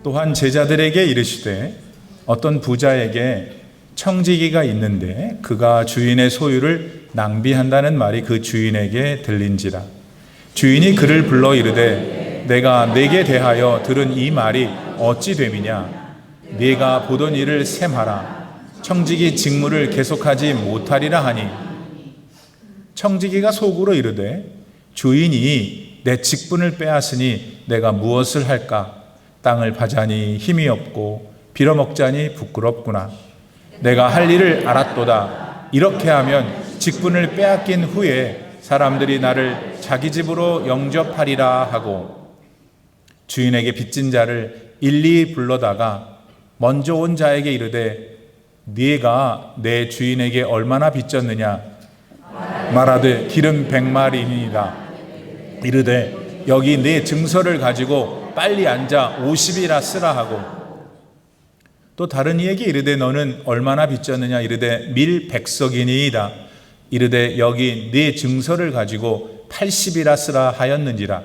또한 제자들에게 이르시되 어떤 부자에게 청지기가 있는데 그가 주인의 소유를 낭비한다는 말이 그 주인에게 들린지라. 주인이 그를 불러 이르되 내가 내게 대하여 들은 이 말이 어찌 됨이냐. 네가 보던 일을 셈하라. 청지기 직무를 계속하지 못하리라 하니, 청지기가 속으로 이르되 주인이 내 직분을 빼앗으니 내가 무엇을 할까. 땅을 파자니 힘이 없고 빌어먹자니 부끄럽구나. 내가 할 일을 알았도다. 이렇게 하면 직분을 빼앗긴 후에 사람들이 나를 자기 집으로 영접하리라 하고, 주인에게 빚진 자를 일일이 불러다가 먼저 온 자에게 이르되 네가 내 주인에게 얼마나 빚졌느냐. 말하되 기름 100마리니이다. 이르되 여기 네 증서를 가지고 빨리 앉아 50이라 쓰라 하고, 또 다른 이에게 이르되 너는 얼마나 빚졌느냐. 이르되 밀 100석이니이다. 이르되 여기 네 증서를 가지고 80이라 쓰라 하였는지라.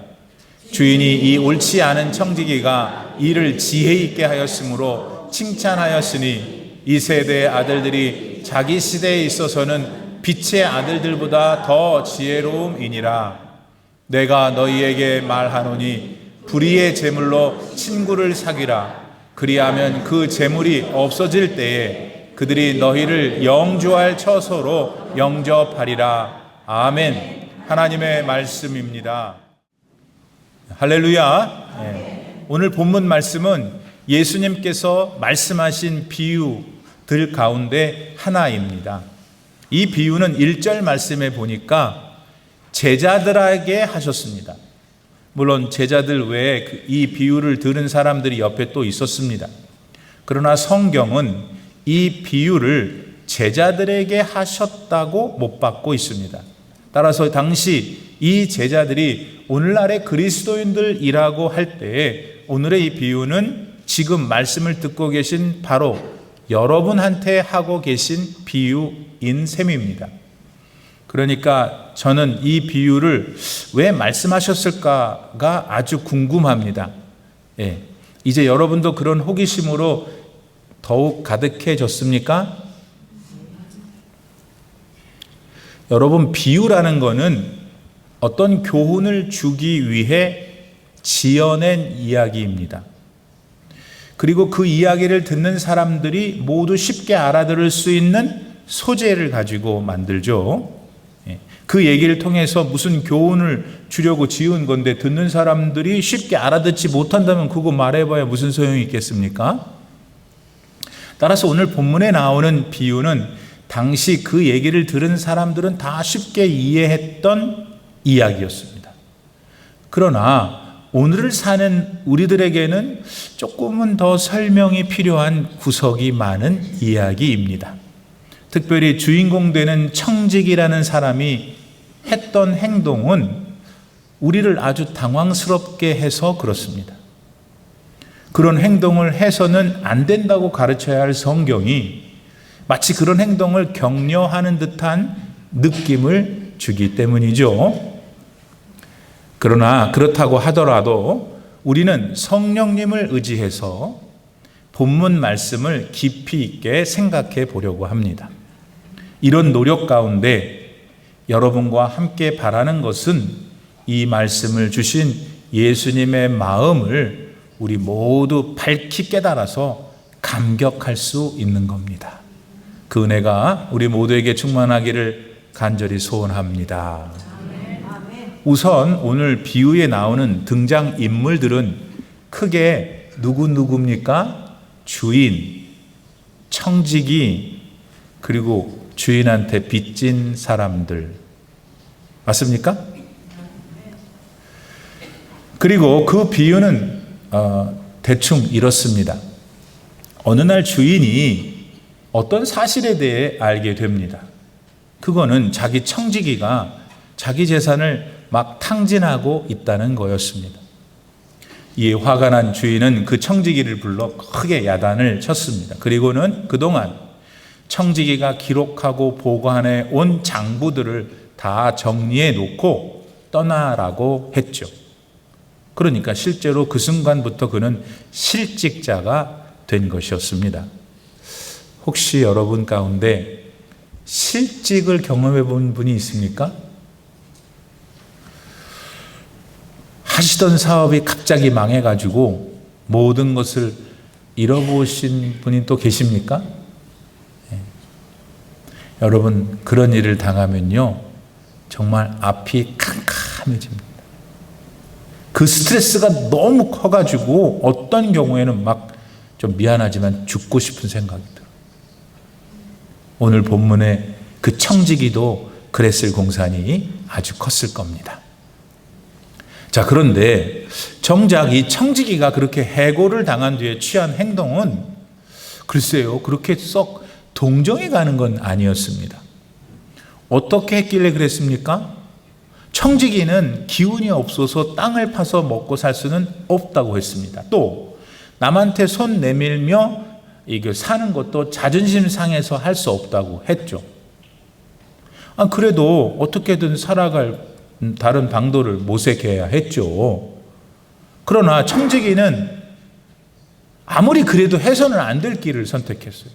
주인이 이 옳지 않은 청지기가 일을 지혜 있게 하였으므로 칭찬하였으니 이 세대의 아들들이 자기 시대에 있어서는 빛의 아들들보다 더 지혜로움이니라. 내가 너희에게 말하노니 불의의 재물로 친구를 사귀라. 그리하면 그 재물이 없어질 때에 그들이 너희를 영주할 처소로 영접하리라. 아멘. 하나님의 말씀입니다. 할렐루야. 네. 오늘 본문 말씀은 예수님께서 말씀하신 비유들 가운데 하나입니다. 이 비유는 1절 말씀에 보니까 제자들에게 하셨습니다. 물론 제자들 외에 이 비유를 들은 사람들이 옆에 또 있었습니다. 그러나 성경은 이 비유를 제자들에게 하셨다고 못 받고 있습니다. 따라서 당시 이 제자들이 오늘날의 그리스도인들이라고 할 때에 오늘의 이 비유는 지금 말씀을 듣고 계신 바로 여러분한테 하고 계신 비유인 셈입니다. 그러니까 저는 이 비유를 왜 말씀하셨을까가 아주 궁금합니다. 예. 이제 여러분도 그런 호기심으로 더욱 가득해졌습니까? 여러분, 비유라는 것은 어떤 교훈을 주기 위해 지어낸 이야기입니다. 그리고 그 이야기를 듣는 사람들이 모두 쉽게 알아들을 수 있는 소재를 가지고 만들죠. 그 얘기를 통해서 무슨 교훈을 주려고 지은 건데 듣는 사람들이 쉽게 알아듣지 못한다면 그거 말해봐야 무슨 소용이 있겠습니까? 따라서 오늘 본문에 나오는 비유는 당시 그 얘기를 들은 사람들은 다 쉽게 이해했던 이야기였습니다. 그러나 오늘을 사는 우리들에게는 조금은 더 설명이 필요한 구석이 많은 이야기입니다. 특별히 주인공 되는 청지기라는 사람이 했던 행동은 우리를 아주 당황스럽게 해서 그렇습니다. 그런 행동을 해서는 안 된다고 가르쳐야 할 성경이 마치 그런 행동을 격려하는 듯한 느낌을 주기 때문이죠. 그러나 그렇다고 하더라도 우리는 성령님을 의지해서 본문 말씀을 깊이 있게 생각해 보려고 합니다. 이런 노력 가운데 여러분과 함께 바라는 것은 이 말씀을 주신 예수님의 마음을 우리 모두 밝히 깨달아서 감격할 수 있는 겁니다. 그 은혜가 우리 모두에게 충만하기를 간절히 소원합니다. 우선 오늘 비유에 나오는 등장인물들은 크게 누구입니까? 주인, 청지기, 그리고 주인한테 빚진 사람들. 맞습니까? 그리고 그 비유는 대충 이렇습니다. 어느 날 주인이 어떤 사실에 대해 알게 됩니다. 그거는 자기 청지기가 자기 재산을 막 탕진하고 있다는 거였습니다. 이에 화가 난 주인은 그 청지기를 불러 크게 야단을 쳤습니다. 그리고는 그동안 청지기가 기록하고 보관해 온 장부들을 다 정리해 놓고 떠나라고 했죠. 그러니까 실제로 그 순간부터 그는 실직자가 된 것이었습니다. 혹시 여러분 가운데 실직을 경험해 본 분이 있습니까? 하시던 사업이 갑자기 망해가지고 모든 것을 잃어보신 분이 또 계십니까? 네. 여러분, 그런 일을 당하면요, 정말 앞이 캄캄해집니다. 그 스트레스가 너무 커가지고 어떤 경우에는 막 좀 미안하지만 죽고 싶은 생각이 들어요. 오늘 본문의 그 청지기도 그랬을 공산이 아주 컸을 겁니다. 자, 그런데 정작 이 청지기가 그렇게 해고를 당한 뒤에 취한 행동은 글쎄요, 그렇게 썩 동정이 가는 건 아니었습니다. 어떻게 했길래 그랬습니까? 청지기는 기운이 없어서 땅을 파서 먹고 살 수는 없다고 했습니다. 또 남한테 손 내밀며 이게 사는 것도 자존심 상해서 할 수 없다고 했죠. 그래도 어떻게든 살아갈 다른 방도를 모색해야 했죠. 그러나 청지기는 아무리 그래도 해서는 안 될 길을 선택했어요.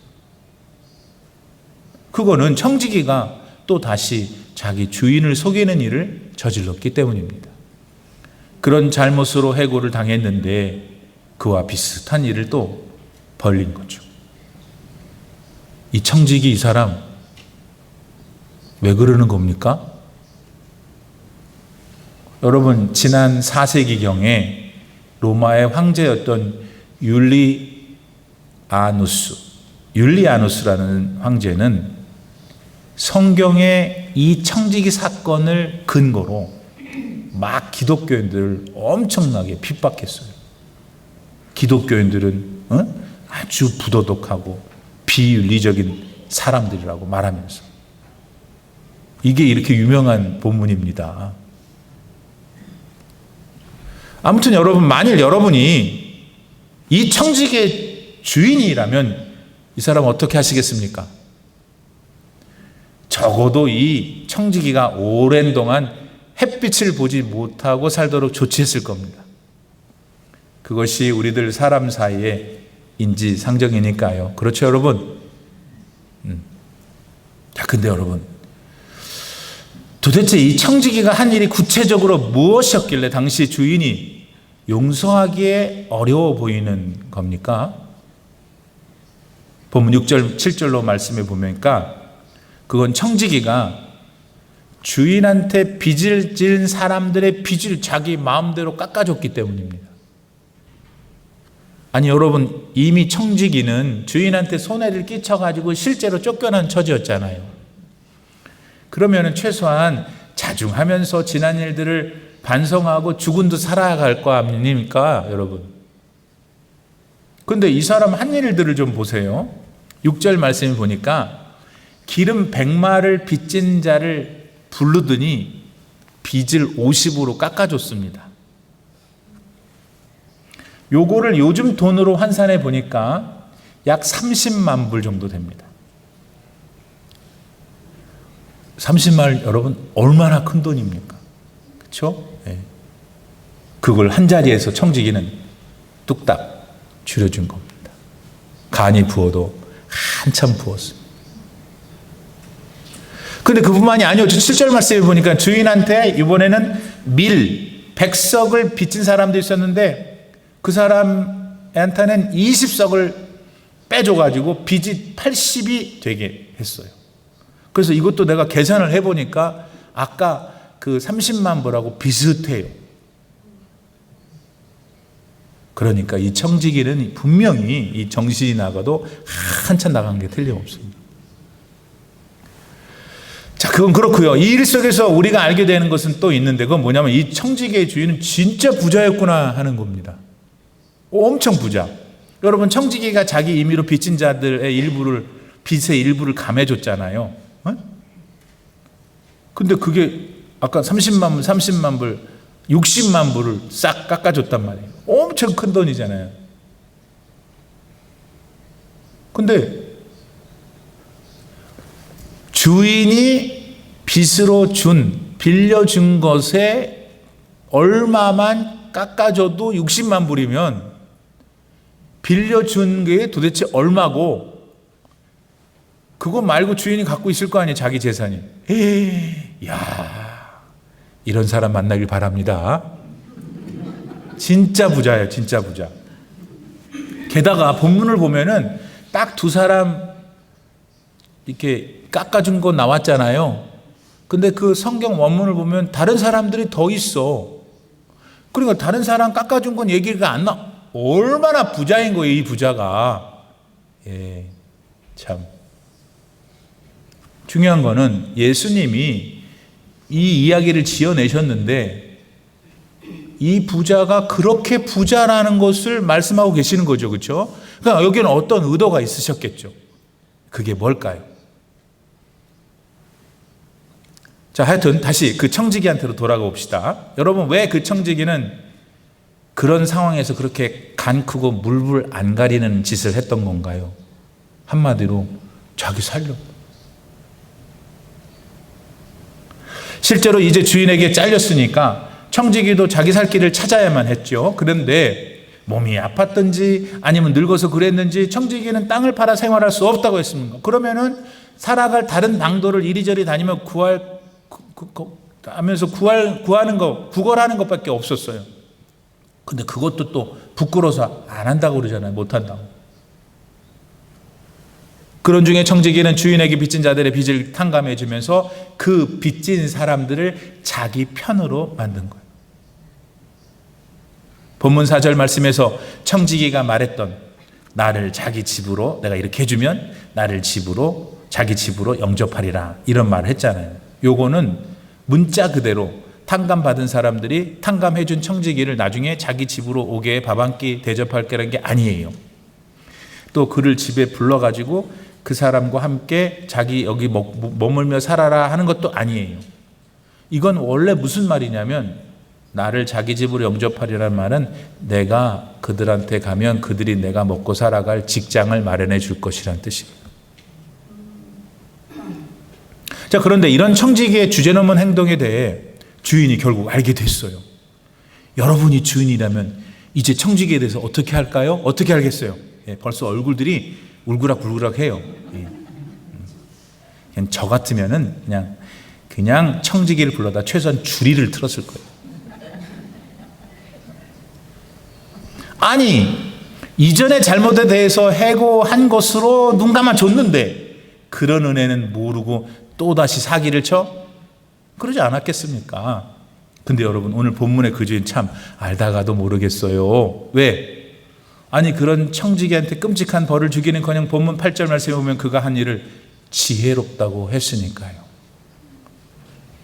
그거는 청지기가 또 다시 자기 주인을 속이는 일을 저질렀기 때문입니다. 그런 잘못으로 해고를 당했는데 그와 비슷한 일을 또 벌린 거죠. 이 청지기 이 사람 왜 그러는 겁니까? 여러분, 지난 4세기경에 로마의 황제였던 율리아누스라는 황제는 성경의 이 청지기 사건을 근거로 막 기독교인들을 엄청나게 핍박했어요. 기독교인들은 아주 부도덕하고 비윤리적인 사람들이라고 말하면서. 이게 이렇게 유명한 본문입니다. 아무튼 여러분, 만일 여러분이 이 청지기의 주인이라면 이 사람 어떻게 하시겠습니까? 적어도 이 청지기가 오랜 동안 햇빛을 보지 못하고 살도록 조치했을 겁니다. 그것이 우리들 사람 사이의 인지상정이니까요. 그렇죠, 여러분? 자, 근데 여러분, 도대체 이 청지기가 한 일이 구체적으로 무엇이었길래 당시 주인이 용서하기에 어려워 보이는 겁니까? 본문 6절, 7절로 말씀해 보니까 그건 청지기가 주인한테 빚을 지은 사람들의 빚을 자기 마음대로 깎아줬기 때문입니다. 아니, 여러분, 이미 청지기는 주인한테 손해를 끼쳐가지고 실제로 쫓겨난 처지였잖아요. 그러면 최소한 자중하면서 지난 일들을 반성하고 죽은 듯 살아갈 거 아닙니까, 여러분? 근데 이 사람 한 일들을 좀 보세요. 6절 말씀을 보니까 기름 100마를 빚진 자를 부르더니 빚을 50으로 깎아줬습니다. 요거를 요즘 돈으로 환산해 보니까 약 30만 불 정도 됩니다. 30만, 여러분, 얼마나 큰 돈입니까? 그렇죠? 네. 그걸 한 자리에서 청지기는 뚝딱 줄여준 겁니다. 간이 부어도 한참 부었습니다. 근데 그뿐만이 아니요. 7절 말씀에 보니까 주인한테 이번에는 백석을 빚진 사람도 있었는데 그 사람한테는 20석을 빼줘가지고 빚이 80이 되게 했어요. 그래서 이것도 내가 계산을 해보니까 아까 그 30만 불하고 비슷해요. 그러니까 이 청지기는 분명히 이 정신이 나가도 한참 나간 게 틀림없습니다. 자, 그건 그렇고요. 이 일 속에서 우리가 알게 되는 것은 또 있는데, 그건 뭐냐면 이 청지기의 주인은 진짜 부자였구나 하는 겁니다. 엄청 부자. 여러분, 청지기가 자기 임의로 빚진 자들의 빚의 일부를 감해줬잖아요. 근데 그게 아까 30만 불, 60만 불을 싹 깎아줬단 말이에요. 엄청 큰 돈이잖아요. 근데 주인이 빚으로 빌려준 것에 얼마만 깎아줘도 60만 불이면 빌려준 게 도대체 얼마고, 그거 말고 주인이 갖고 있을 거 아니에요, 자기 재산이. 야, 이런 사람 만나길 바랍니다. 진짜 부자예요, 진짜 부자. 게다가 본문을 보면은 딱 두 사람 이렇게 깎아준 거 나왔잖아요. 근데 그 성경 원문을 보면 다른 사람들이 더 있어. 그러니까 다른 사람 깎아준 건 얘기가 안 나. 얼마나 부자인 거예요, 이 부자가. 참. 중요한 거는 예수님이 이 이야기를 지어내셨는데 이 부자가 그렇게 부자라는 것을 말씀하고 계시는 거죠. 그렇죠? 그러니까 여기는 어떤 의도가 있으셨겠죠. 그게 뭘까요? 자, 하여튼 다시 그 청지기한테로 돌아가 봅시다. 여러분, 왜 그 청지기는 그런 상황에서 그렇게 간 크고 물불 안 가리는 짓을 했던 건가요? 한마디로 자기 살려. 실제로 이제 주인에게 잘렸으니까 청지기도 자기 살 길을 찾아야만 했죠. 그런데 몸이 아팠든지 아니면 늙어서 그랬는지 청지기는 땅을 팔아 생활할 수 없다고 했습니다. 그러면은 살아갈 다른 방도를 이리저리 다니며 구걸하는 것밖에 없었어요. 근데 그것도 또 부끄러워서 안 한다고 그러잖아요. 못 한다고. 그런 중에 청지기는 주인에게 빚진 자들의 빚을 탕감해 주면서 그 빚진 사람들을 자기 편으로 만든 거예요. 본문 4절 말씀에서 청지기가 말했던 나를 자기 집으로, 내가 이렇게 해주면 나를 자기 집으로 영접하리라, 이런 말을 했잖아요. 요거는 문자 그대로 탕감받은 사람들이 탕감해준 청지기를 나중에 자기 집으로 오게 밥 한 끼 대접할 거라는 게 아니에요. 또 그를 집에 불러가지고 그 사람과 함께 자기 여기 머물며 살아라 하는 것도 아니에요. 이건 원래 무슨 말이냐면 나를 자기 집으로 영접하리라는 말은 내가 그들한테 가면 그들이 내가 먹고 살아갈 직장을 마련해 줄 것이라는 뜻입니다. 자, 그런데 이런 청지기의 주제넘은 행동에 대해 주인이 결국 알게 됐어요. 여러분이 주인이라면 이제 청지기에 대해서 어떻게 할까요? 어떻게 알겠어요? 벌써 얼굴들이 울그락불그락해요. 그냥 저 같으면은 그냥 청지기를 불러다 최소한 주리를 틀었을 거예요. 아니, 이전의 잘못에 대해서 해고한 것으로 눈 감아줬는데 그런 은혜는 모르고 또다시 사기를 쳐? 그러지 않았겠습니까? 근데 여러분, 오늘 본문의 그 주인 참 알다가도 모르겠어요. 왜? 아니, 그런 청지기한테 끔찍한 벌을 주기는커녕 본문 8절 말씀에 보면 그가 한 일을 지혜롭다고 했으니까요.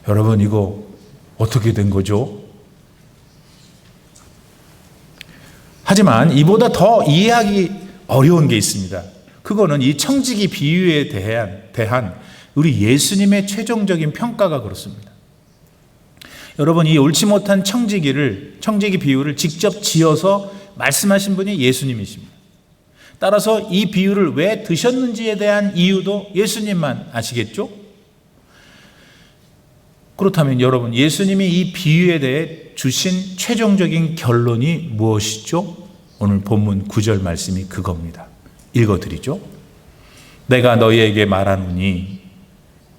여러분, 이거 어떻게 된 거죠? 하지만 이보다 더 이해하기 어려운 게 있습니다. 그거는 이 청지기 비유에 대한 우리 예수님의 최종적인 평가가 그렇습니다. 여러분, 이 옳지 못한 청지기 비유를 직접 지어서 말씀하신 분이 예수님이십니다. 따라서 이 비유를 왜 드셨는지에 대한 이유도 예수님만 아시겠죠? 그렇다면 여러분, 예수님이 이 비유에 대해 주신 최종적인 결론이 무엇이죠? 오늘 본문 9절 말씀이 그겁니다. 읽어드리죠. 내가 너희에게 말하노니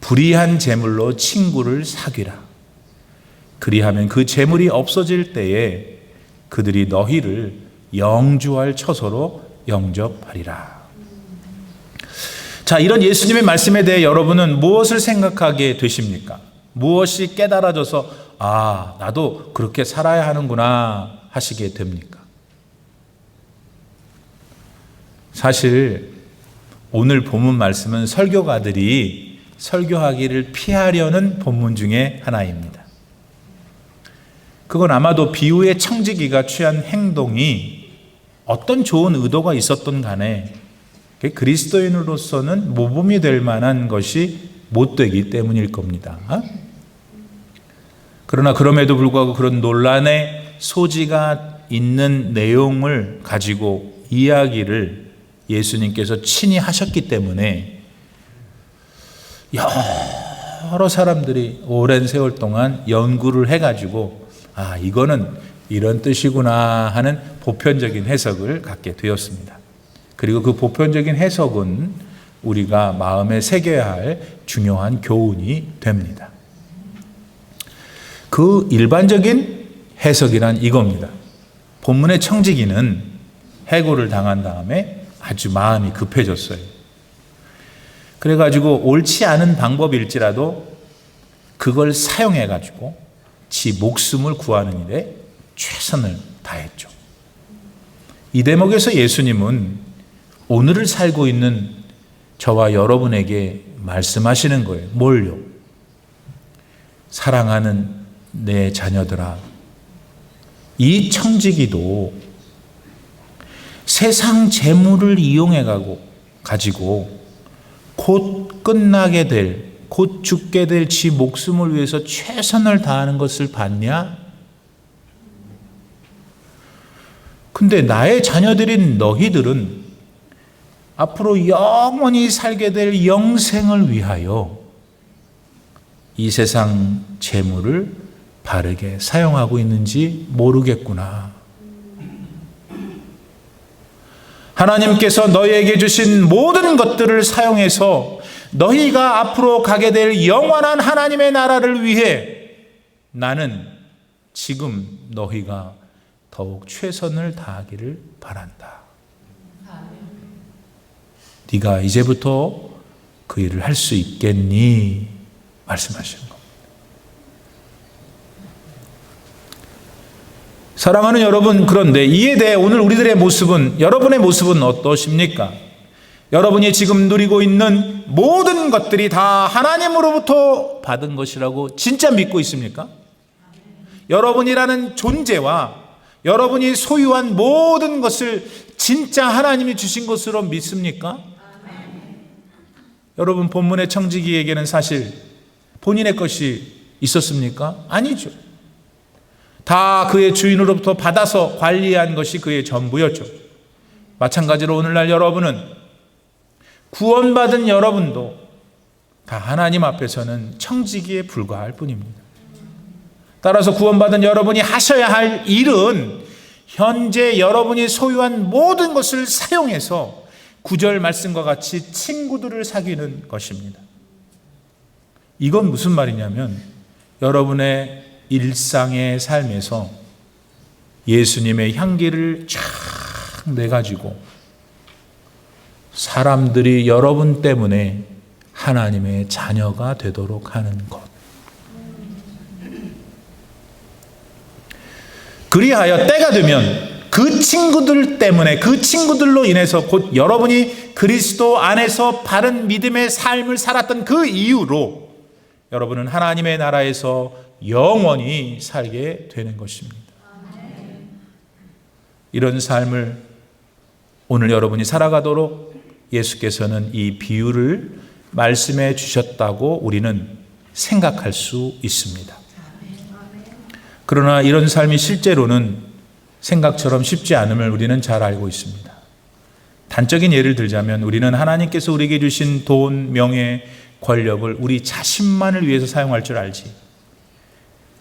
불의한 재물로 친구를 사귀라. 그리하면 그 재물이 없어질 때에 그들이 너희를 영주할 처소로 영접하리라. 자, 이런 예수님의 말씀에 대해 여러분은 무엇을 생각하게 되십니까? 무엇이 깨달아져서 나도 그렇게 살아야 하는구나 하시게 됩니까? 사실 오늘 본문 말씀은 설교가들이 설교하기를 피하려는 본문 중에 하나입니다. 그건 아마도 비유의 청지기가 취한 행동이 어떤 좋은 의도가 있었던 간에 그리스도인으로서는 모범이 될 만한 것이 못 되기 때문일 겁니다. 그러나 그럼에도 불구하고 그런 논란의 소지가 있는 내용을 가지고 이야기를 예수님께서 친히 하셨기 때문에 여러 사람들이 오랜 세월 동안 연구를 해가지고 이거는 이런 뜻이구나 하는 보편적인 해석을 갖게 되었습니다. 그리고 그 보편적인 해석은 우리가 마음에 새겨야 할 중요한 교훈이 됩니다. 그 일반적인 해석이란 이겁니다. 본문의 청지기는 해고를 당한 다음에 아주 마음이 급해졌어요. 그래가지고 옳지 않은 방법일지라도 그걸 사용해가지고 지 목숨을 구하는 일에 최선을 다했죠. 이 대목에서 예수님은 오늘을 살고 있는 저와 여러분에게 말씀하시는 거예요. 뭘요? 사랑하는 내 자녀들아, 이 청지기도 세상 재물을 이용해 가지고 곧 끝나게 될, 곧 죽게 될 지 목숨을 위해서 최선을 다하는 것을 봤냐? 근데 나의 자녀들인 너희들은 앞으로 영원히 살게 될 영생을 위하여 이 세상 재물을 바르게 사용하고 있는지 모르겠구나. 하나님께서 너희에게 주신 모든 것들을 사용해서 너희가 앞으로 가게 될 영원한 하나님의 나라를 위해 나는 지금 너희가 더욱 최선을 다하기를 바란다. 네가 이제부터 그 일을 할 수 있겠니? 말씀하시는 겁니다. 사랑하는 여러분, 그런데 이에 대해 오늘 우리들의 모습은, 여러분의 모습은 어떠십니까? 여러분이 지금 누리고 있는 모든 것들이 다 하나님으로부터 받은 것이라고 진짜 믿고 있습니까? 여러분이라는 존재와 여러분이 소유한 모든 것을 진짜 하나님이 주신 것으로 믿습니까? 여러분, 본문의 청지기에게는 사실 본인의 것이 있었습니까? 아니죠. 다 그의 주인으로부터 받아서 관리한 것이 그의 전부였죠. 마찬가지로 오늘날 여러분은, 구원받은 여러분도 다 하나님 앞에서는 청지기에 불과할 뿐입니다. 따라서 구원받은 여러분이 하셔야 할 일은 현재 여러분이 소유한 모든 것을 사용해서 9절 말씀과 같이 친구들을 사귀는 것입니다. 이건 무슨 말이냐면, 여러분의 일상의 삶에서 예수님의 향기를 쫙 내가지고 사람들이 여러분 때문에 하나님의 자녀가 되도록 하는 것. 그리하여 때가 되면 그 친구들 때문에, 그 친구들로 인해서 곧 여러분이 그리스도 안에서 바른 믿음의 삶을 살았던 그 이유로 여러분은 하나님의 나라에서 영원히 살게 되는 것입니다. 이런 삶을 오늘 여러분이 살아가도록 예수께서는 이 비유를 말씀해 주셨다고 우리는 생각할 수 있습니다. 그러나 이런 삶이 실제로는 생각처럼 쉽지 않음을 우리는 잘 알고 있습니다. 단적인 예를 들자면, 우리는 하나님께서 우리에게 주신 돈, 명예, 권력을 우리 자신만을 위해서 사용할 줄 알지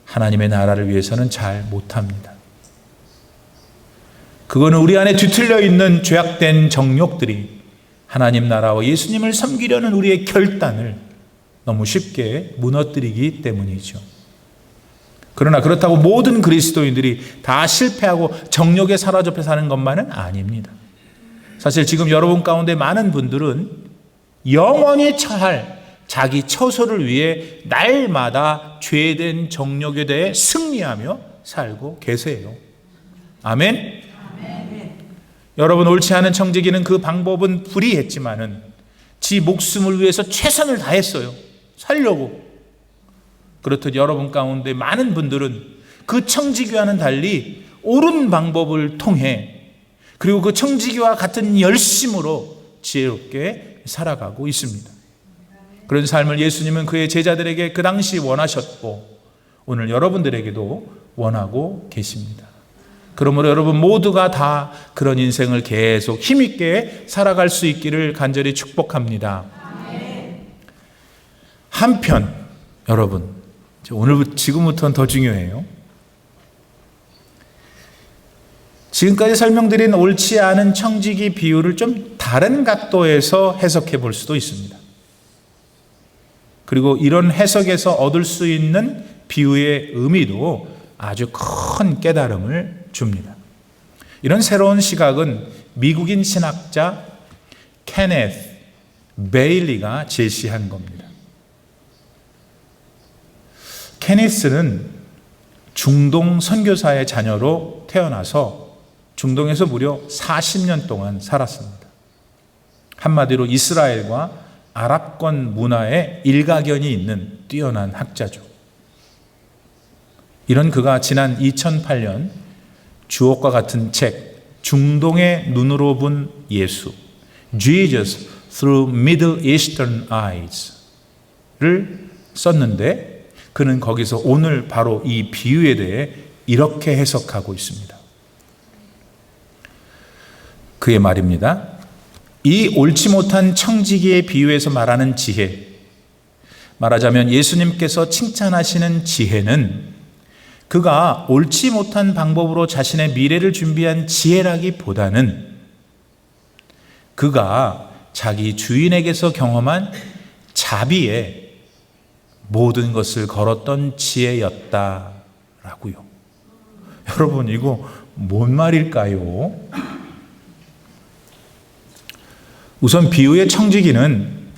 하나님의 나라를 위해서는 잘 못합니다. 그거는 우리 안에 뒤틀려 있는 죄악된 정욕들이 하나님 나라와 예수님을 섬기려는 우리의 결단을 너무 쉽게 무너뜨리기 때문이죠. 그러나 그렇다고 모든 그리스도인들이 다 실패하고 정욕에 사로잡혀 사는 것만은 아닙니다. 사실 지금 여러분 가운데 많은 분들은 영원히 처할 자기 처소를 위해 날마다 죄된 정욕에 대해 승리하며 살고 계세요. 아멘? 여러분, 옳지 않은 청지기는 그 방법은 불의했지만은 지 목숨을 위해서 최선을 다했어요. 살려고. 그렇듯 여러분 가운데 많은 분들은 그 청지기와는 달리 옳은 방법을 통해, 그리고 그 청지기와 같은 열심으로 지혜롭게 살아가고 있습니다. 그런 삶을 예수님은 그의 제자들에게 그 당시 원하셨고 오늘 여러분들에게도 원하고 계십니다. 그러므로 여러분 모두가 다 그런 인생을 계속 힘있게 살아갈 수 있기를 간절히 축복합니다. 한편 여러분, 지금부터는 더 중요해요. 지금까지 설명드린 옳지 않은 청지기 비유를 좀 다른 각도에서 해석해 볼 수도 있습니다. 그리고 이런 해석에서 얻을 수 있는 비유의 의미도 아주 큰 깨달음을 줍니다. 이런 새로운 시각은 미국인 신학자 케네스 베일리가 제시한 겁니다. 케네스는 중동 선교사의 자녀로 태어나서 중동에서 무려 40년 동안 살았습니다. 한마디로 이스라엘과 아랍권 문화에 일가견이 있는 뛰어난 학자죠. 이런 그가 지난 2008년 주옥과 같은 책 중동의 눈으로 본 예수 Jesus through Middle Eastern Eyes를 썼는데 그는 거기서 오늘 바로 이 비유에 대해 이렇게 해석하고 있습니다. 그의 말입니다. 이 옳지 못한 청지기의 비유에서 말하는 지혜, 말하자면 예수님께서 칭찬하시는 지혜는 그가 옳지 못한 방법으로 자신의 미래를 준비한 지혜라기보다는 그가 자기 주인에게서 경험한 자비에 모든 것을 걸었던 지혜였다라고요. 여러분, 이거 뭔 말일까요? 우선 비유의 청지기는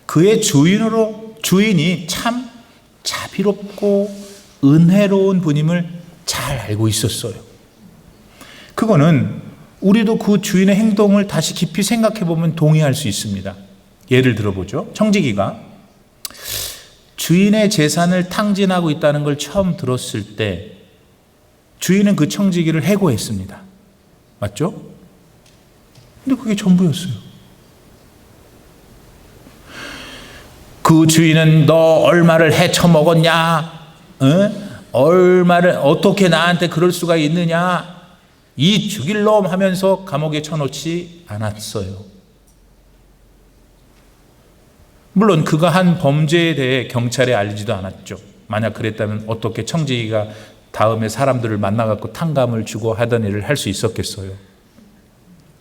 그의 주인이 참 자비롭고 은혜로운 분임을 잘 알고 있었어요. 그거는 우리도 그 주인의 행동을 다시 깊이 생각해 보면 동의할 수 있습니다. 예를 들어보죠. 청지기가 주인의 재산을 탕진하고 있다는 걸 처음 들었을 때 주인은 그 청지기를 해고했습니다. 맞죠? 근데 그게 전부였어요. 그 주인은 너 얼마를 헤쳐먹었냐? 얼마를 어떻게 나한테 그럴 수가 있느냐? 이 죽일 놈 하면서 감옥에 쳐놓지 않았어요. 물론 그가 한 범죄에 대해 경찰에 알리지도 않았죠. 만약 그랬다면 어떻게 청지기가 다음에 사람들을 만나갖고 탕감을 주고 하던 일을 할 수 있었겠어요.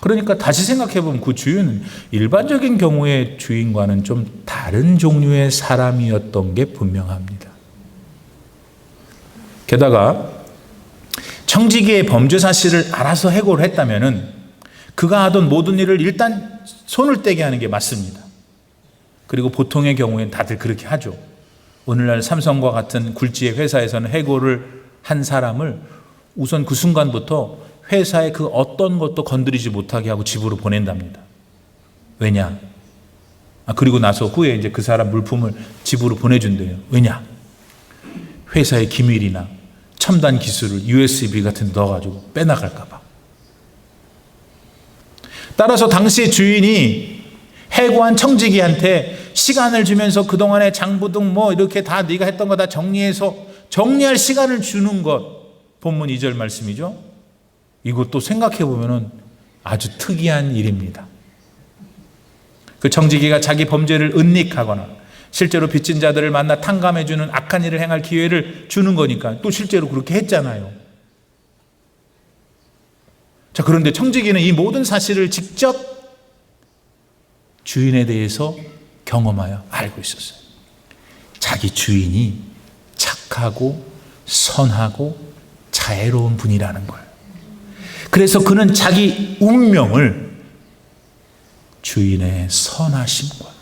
그러니까 다시 생각해보면 그 주인은 일반적인 경우의 주인과는 좀 다른 종류의 사람이었던 게 분명합니다. 게다가 청지기의 범죄 사실을 알아서 해고를 했다면은 그가 하던 모든 일을 일단 손을 떼게 하는 게 맞습니다. 그리고 보통의 경우엔 다들 그렇게 하죠. 오늘날 삼성과 같은 굴지의 회사에서는 해고를 한 사람을 우선 그 순간부터 회사의 그 어떤 것도 건드리지 못하게 하고 집으로 보낸답니다. 왜냐? 그리고 나서 후에 이제 그 사람 물품을 집으로 보내준대요. 왜냐? 회사의 기밀이나 첨단 기술을 USB 같은 데 넣어가지고 빼나갈까 봐. 따라서 당시의 주인이 해고한 청지기한테 시간을 주면서 그동안의 장부등 뭐 이렇게 다 네가 했던 거 다 정리해서 정리할 시간을 주는 것, 본문 2절 말씀이죠. 이것도 생각해 보면은 아주 특이한 일입니다. 그 청지기가 자기 범죄를 은닉하거나 실제로 빚진 자들을 만나 탕감해주는 악한 일을 행할 기회를 주는 거니까 또 실제로 그렇게 했잖아요. 자, 그런데 청지기는 이 모든 사실을 직접 주인에 대해서 경험하여 알고 있었어요. 자기 주인이 착하고 선하고 자애로운 분이라는 걸. 그래서 그는 자기 운명을 주인의 선하심과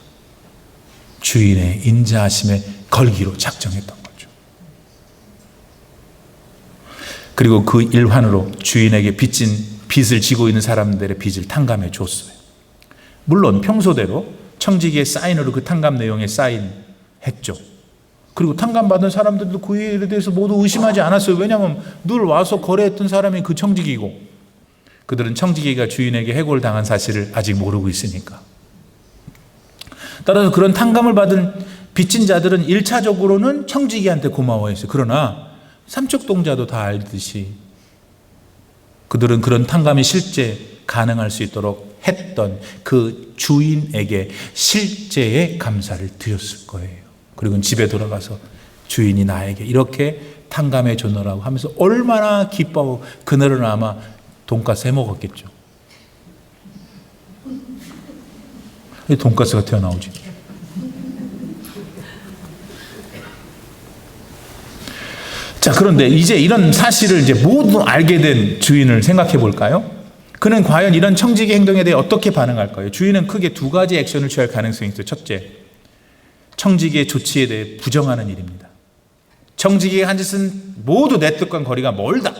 주인의 인자하심에 걸기로 작정했던 거죠. 그리고 그 일환으로 주인에게 빚을 지고 있는 사람들의 빚을 탕감해 줬어요. 물론 평소대로 청지기의 사인으로 그 탕감 내용에 사인했죠. 그리고 탕감받은 사람들도 그 일에 대해서 모두 의심하지 않았어요. 왜냐하면 늘 와서 거래했던 사람이 그 청지기고 그들은 청지기가 주인에게 해고를 당한 사실을 아직 모르고 있으니까. 따라서 그런 탕감을 받은 빚진 자들은 1차적으로는 청지기한테 고마워했어요. 그러나 삼척동자도 다 알듯이 그들은 그런 탕감이 실제 가능할 수 있도록 했던 그 주인에게 실제의 감사를 드렸을 거예요. 그리고 집에 돌아가서 주인이 나에게 이렇게 탕감해 줬노라고 하면서 얼마나 기뻐하고 그날은 아마 돈가스 해 먹었겠죠. 왜 돈가스가 튀어나오지? 자, 그런데 이제 이런 사실을 이제 모두 알게 된 주인을 생각해 볼까요? 그는 과연 이런 청지기 행동에 대해 어떻게 반응할까요? 주인은 크게 두 가지 액션을 취할 가능성이 있어요. 첫째, 청지기의 조치에 대해 부정하는 일입니다. 청지기가 한 짓은 모두 내 뜻과 거리가 멀다.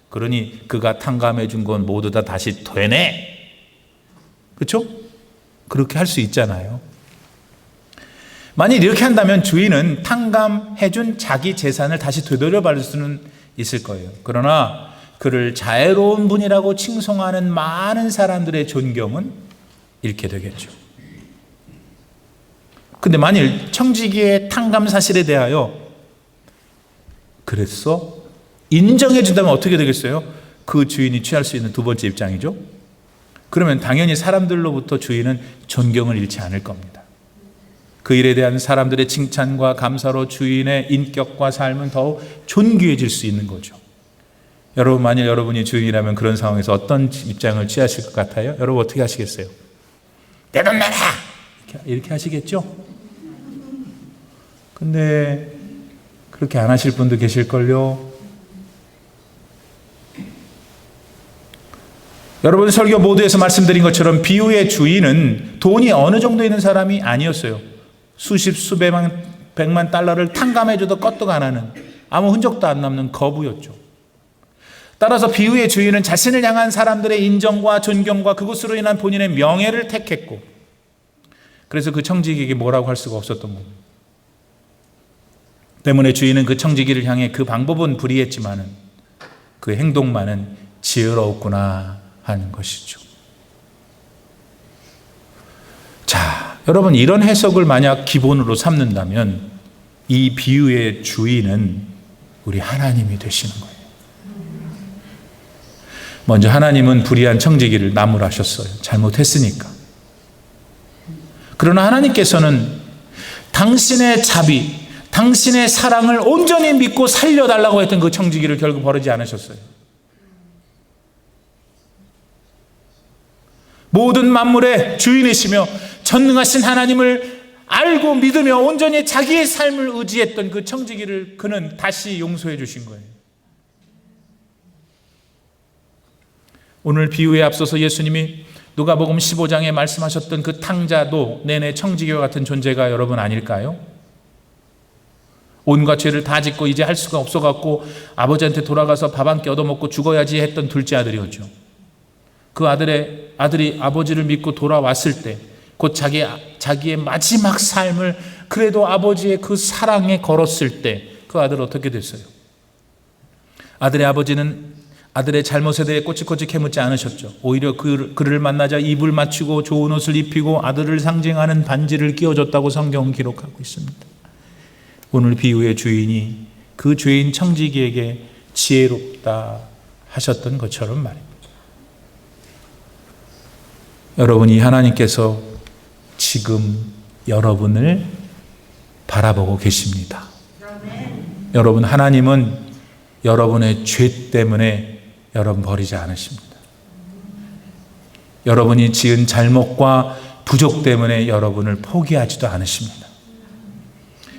그러니 그가 탕감해 준 건 모두 다 다시 되네. 그렇죠? 그렇게 할 수 있잖아요. 만일 이렇게 한다면 주인은 탕감해 준 자기 재산을 다시 되돌려받을 수는 있을 거예요. 그러나 그를 자애로운 분이라고 칭송하는 많은 사람들의 존경은 잃게 되겠죠. 근데 만일 청지기의 탕감 사실에 대하여 그랬어? 인정해 준다면 어떻게 되겠어요? 그 주인이 취할 수 있는 두 번째 입장이죠. 그러면 당연히 사람들로부터 주인은 존경을 잃지 않을 겁니다. 그 일에 대한 사람들의 칭찬과 감사로 주인의 인격과 삶은 더욱 존귀해질 수 있는 거죠. 여러분, 만일 여러분이 주인이라면 그런 상황에서 어떤 입장을 취하실 것 같아요? 여러분 어떻게 하시겠어요? 내 돈 내놔! 이렇게 하시겠죠? 근데 그렇게 안 하실 분도 계실걸요? 여러분, 설교 모두에서 말씀드린 것처럼 비유의 주인은 돈이 어느 정도 있는 사람이 아니었어요. 수십 수백만 백만 달러를 탕감해줘도 껐떡 안 하는, 아무 흔적도 안 남는 거부였죠. 따라서 비유의 주인은 자신을 향한 사람들의 인정과 존경과 그것으로 인한 본인의 명예를 택했고, 그래서 그 청지기에게 뭐라고 할 수가 없었던 겁니다. 때문에 주인은 그 청지기를 향해 그 방법은 불이했지만은 그 행동만은 지혜로웠구나 하는 것이죠. 자, 여러분, 이런 해석을 만약 기본으로 삼는다면 이 비유의 주인은 우리 하나님이 되시는 거예요. 먼저 하나님은 불의한 청지기를 나무라셨어요. 잘못했으니까. 그러나 하나님께서는 당신의 자비, 당신의 사랑을 온전히 믿고 살려달라고 했던 그 청지기를 결국 버리지 않으셨어요. 모든 만물의 주인이시며 전능하신 하나님을 알고 믿으며 온전히 자기의 삶을 의지했던 그 청지기를 그는 다시 용서해 주신 거예요. 오늘 비유에 앞서서 예수님이 누가복음 15장에 말씀하셨던 그 탕자도 내내 청지기와 같은 존재가 여러분 아닐까요? 온갖 죄를 다 짓고 이제 할 수가 없어갖고 아버지한테 돌아가서 밥 한 끼 얻어먹고 죽어야지 했던 둘째 아들이었죠. 그 아들이 아버지를 믿고 돌아왔을 때 곧 자기의 마지막 삶을 그래도 아버지의 그 사랑에 걸었을 때 그 아들 어떻게 됐어요? 아들의 아버지는 아들의 잘못에 대해 꼬치꼬치 캐묻지 않으셨죠. 오히려 그를 만나자 입을 맞추고 좋은 옷을 입히고 아들을 상징하는 반지를 끼워줬다고 성경은 기록하고 있습니다. 오늘 비유의 주인이 그 죄인 청지기에게 지혜롭다 하셨던 것처럼 말입니다. 여러분이 하나님께서 지금 여러분을 바라보고 계십니다. 여러분, 하나님은 여러분의 죄 때문에 여러분 버리지 않으십니다. 여러분이 지은 잘못과 부족 때문에 여러분을 포기하지도 않으십니다.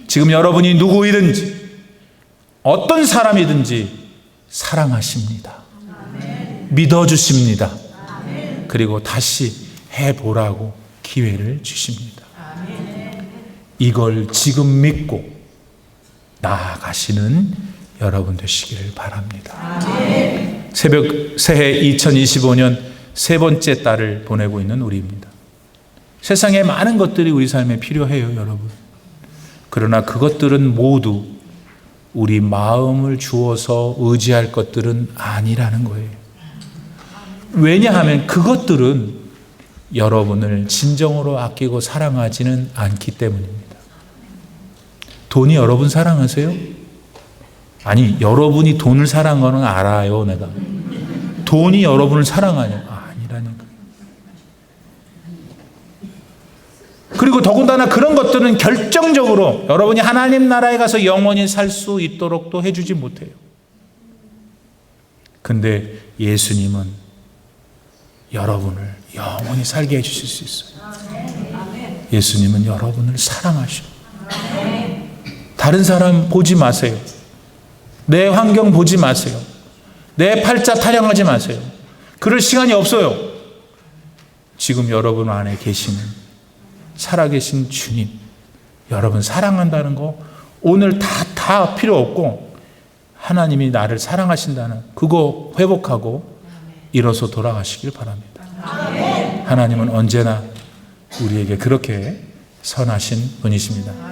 지금 여러분이 누구이든지 어떤 사람이든지 사랑하십니다. 믿어주십니다. 그리고 다시 해보라고 기회를 주십니다. 이걸 지금 믿고 나아가시는 여러분 되시기를 바랍니다. 새해 2025년 세 번째 달을 보내고 있는 우리입니다. 세상에 많은 것들이 우리 삶에 필요해요, 여러분. 그러나 그것들은 모두 우리 마음을 주어서 의지할 것들은 아니라는 거예요. 왜냐하면 그것들은 여러분을 진정으로 아끼고 사랑하지는 않기 때문입니다. 돈이 여러분 사랑하세요? 아니, 여러분이 돈을 사랑하는 건 알아요, 내가. 돈이 여러분을 사랑하냐? 아니라니까. 그리고 더군다나 그런 것들은 결정적으로 여러분이 하나님 나라에 가서 영원히 살 수 있도록 또 해주지 못해요. 근데 예수님은 여러분을 영원히 살게 해주실 수 있어요. 예수님은 여러분을 사랑하셔. 다른 사람 보지 마세요. 내 환경 보지 마세요. 내 팔자 타령하지 마세요. 그럴 시간이 없어요. 지금 여러분 안에 계시는 살아계신 주님, 여러분 사랑한다는 거 오늘 다 필요 없고, 하나님이 나를 사랑하신다는 그거 회복하고 일어서 돌아가시길 바랍니다. 하나님은 언제나 우리에게 그렇게 선하신 분이십니다.